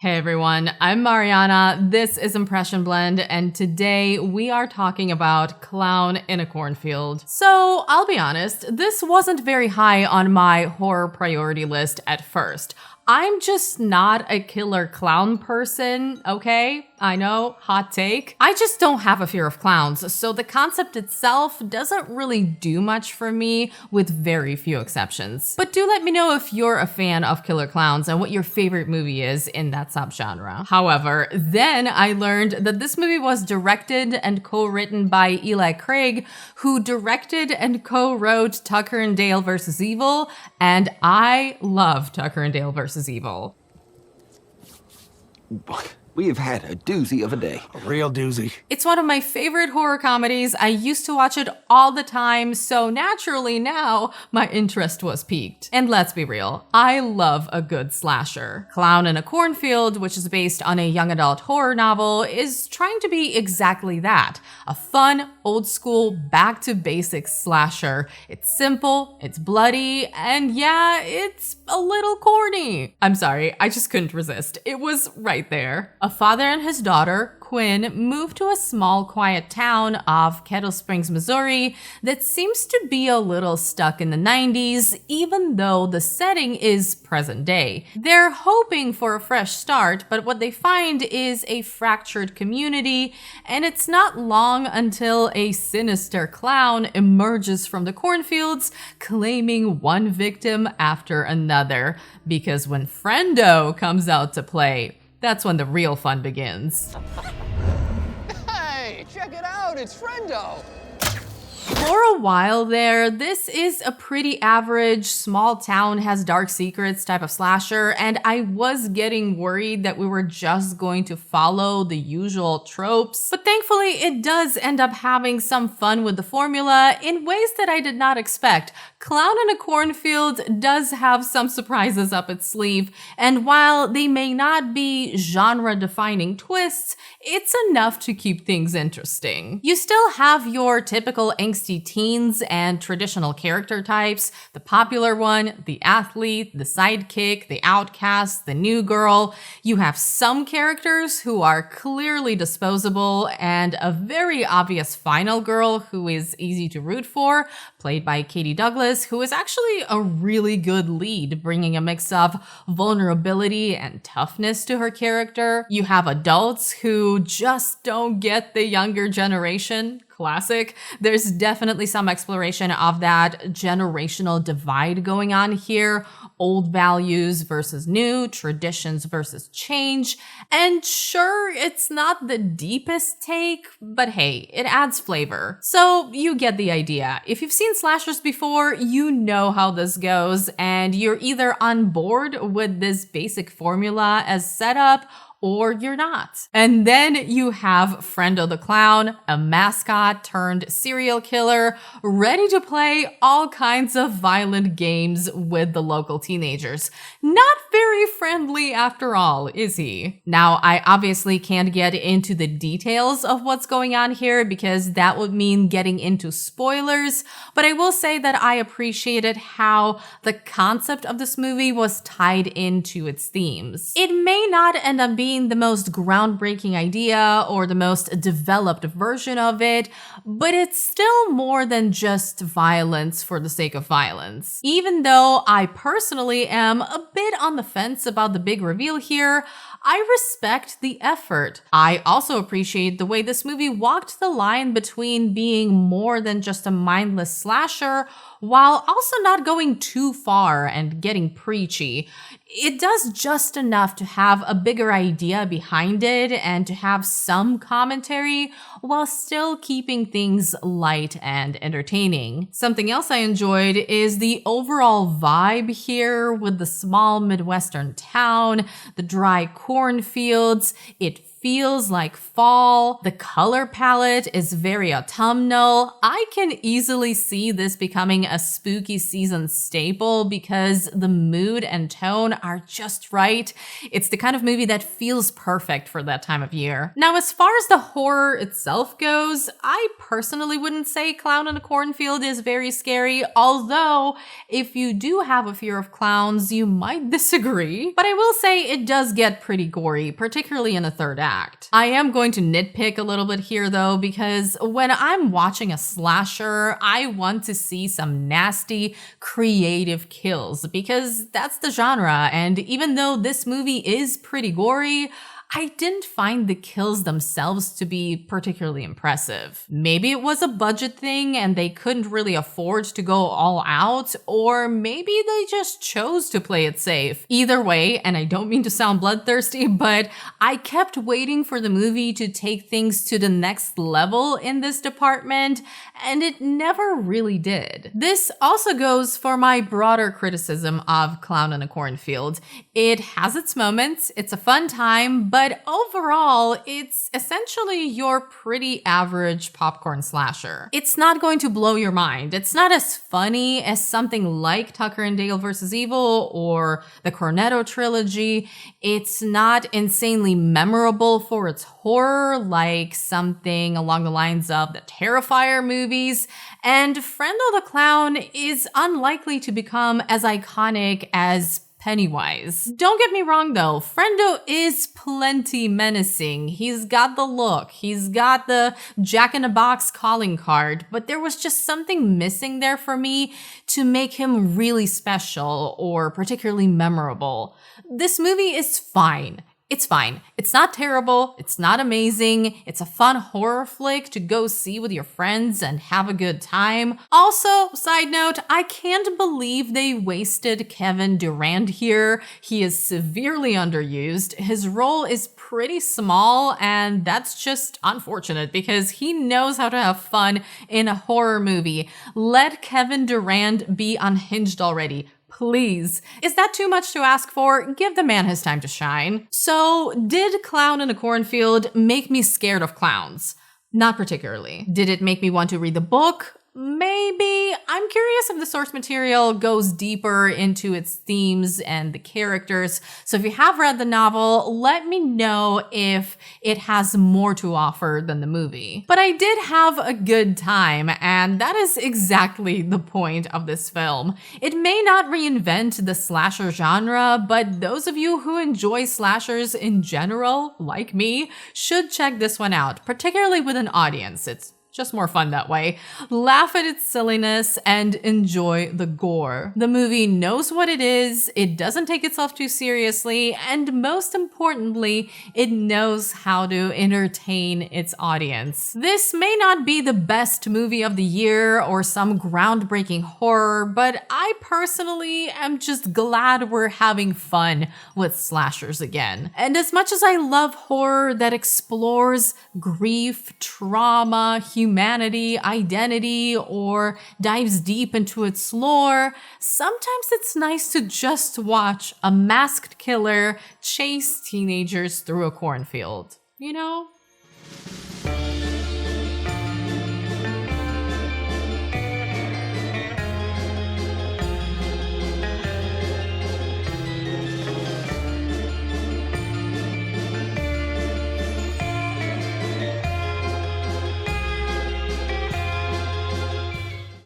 Hey everyone, I'm Mariana, this is Impression Blend, and today we are talking about Clown in a Cornfield. So, I'll be honest, this wasn't very high on my horror priority list at first. I'm just not a killer clown person, okay? I know, hot take. I just don't have a fear of clowns, so the concept itself doesn't really do much for me, with very few exceptions. But do let me know if you're a fan of killer clowns and what your favorite movie is in that subgenre. However, then I learned that this movie was directed and co-written by Eli Craig, who directed and co-wrote Tucker and Dale vs. Evil, and I love Tucker and Dale vs. Evil. We have had a doozy of a day. A real doozy. It's one of my favorite horror comedies. I used to watch it all the time, so naturally now my interest was piqued. And let's be real, I love a good slasher. Clown in a Cornfield, which is based on a young adult horror novel, is trying to be exactly that. A fun, old school, back to basics slasher. It's simple, it's bloody, and yeah, it's a little corny. I'm sorry, I just couldn't resist. It was right there. A father and his daughter, Quinn, moved to a small, quiet town of Kettle Springs, Missouri that seems to be a little stuck in the 90s, even though the setting is present day. They're hoping for a fresh start, but what they find is a fractured community, and it's not long until a sinister clown emerges from the cornfields, claiming one victim after another. Because when Friendo comes out to play, that's when the real fun begins. Hey, check it out, it's Friendo. For a while there, this is a pretty average, small town has dark secrets type of slasher, and I was getting worried that we were just going to follow the usual tropes. But thankfully, it does end up having some fun with the formula in ways that I did not expect. Clown in a Cornfield does have some surprises up its sleeve, and while they may not be genre-defining twists, it's enough to keep things interesting. You still have your typical angsty teens and traditional character types, the popular one, the athlete, the sidekick, the outcast, the new girl. You have some characters who are clearly disposable and a very obvious final girl who is easy to root for, played by Katie Douglas, who is actually a really good lead, bringing a mix of vulnerability and toughness to her character. You have adults who just don't get the younger generation. Classic. There's definitely some exploration of that generational divide going on here. Old values versus new, traditions versus change. And sure, it's not the deepest take, but hey, it adds flavor. So you get the idea. If you've seen slashers before, you know how this goes, and you're either on board with this basic formula as setup, or you're not. And then you have Friendo the Clown, a mascot turned serial killer, ready to play all kinds of violent games with the local teenagers. Not very friendly after all, is he? Now, I obviously can't get into the details of what's going on here because that would mean getting into spoilers, but I will say that I appreciated how the concept of this movie was tied into its themes. It may not end up being the most groundbreaking idea or the most developed version of it, but it's still more than just violence for the sake of violence. Even though I personally am a bit on the fence about the big reveal here, I respect the effort. I also appreciate the way this movie walked the line between being more than just a mindless slasher while also not going too far and getting preachy. It does just enough to have a bigger idea behind it and to have some commentary while still keeping things light and entertaining. Something else I enjoyed is the overall vibe here with the small Midwestern town, the dry cornfields. It feels like fall. The color palette is very autumnal. I can easily see this becoming a spooky season staple because the mood and tone are just right. It's the kind of movie that feels perfect for that time of year. Now, as far as the horror itself goes, I personally wouldn't say Clown in a Cornfield is very scary, although if you do have a fear of clowns, you might disagree. But I will say it does get pretty gory, particularly in the third act. I am going to nitpick a little bit here though, because when I'm watching a slasher, I want to see some nasty, creative kills, because that's the genre, and even though this movie is pretty gory, I didn't find the kills themselves to be particularly impressive. Maybe it was a budget thing and they couldn't really afford to go all out, or maybe they just chose to play it safe. Either way, and I don't mean to sound bloodthirsty, but I kept waiting for the movie to take things to the next level in this department, and it never really did. This also goes for my broader criticism of Clown in a Cornfield. It has its moments, it's a fun time, but overall, it's essentially your pretty average popcorn slasher. It's not going to blow your mind. It's not as funny as something like Tucker and Dale vs. Evil or the Cornetto trilogy. It's not insanely memorable for its horror like something along the lines of the Terrifier movies. And Frendo the Clown is unlikely to become as iconic as Pennywise. Don't get me wrong though, Frendo is plenty menacing. He's got the look, he's got the Jack-in-a-Box calling card, but there was just something missing there for me to make him really special or particularly memorable. This movie is fine. It's fine. It's not terrible. It's not amazing. It's a fun horror flick to go see with your friends and have a good time. Also, side note, I can't believe they wasted Kevin Durand here. He is severely underused. His role is pretty small, and that's just unfortunate because he knows how to have fun in a horror movie. Let Kevin Durand be unhinged already. Please. Is that too much to ask for? Give the man his time to shine. So, did Clown in a Cornfield make me scared of clowns? Not particularly. Did it make me want to read the book? Maybe. I'm curious if the source material goes deeper into its themes and the characters. So if you have read the novel, let me know if it has more to offer than the movie. But I did have a good time, and that is exactly the point of this film. It may not reinvent the slasher genre, but those of you who enjoy slashers in general, like me, should check this one out, particularly with an audience. It's just more fun that way. Laugh at its silliness and enjoy the gore. The movie knows what it is, it doesn't take itself too seriously, and most importantly, it knows how to entertain its audience. This may not be the best movie of the year or some groundbreaking horror, but I personally am just glad we're having fun with slashers again. And as much as I love horror that explores grief, trauma, humanity, identity, or dives deep into its lore, sometimes it's nice to just watch a masked killer chase teenagers through a cornfield. You know?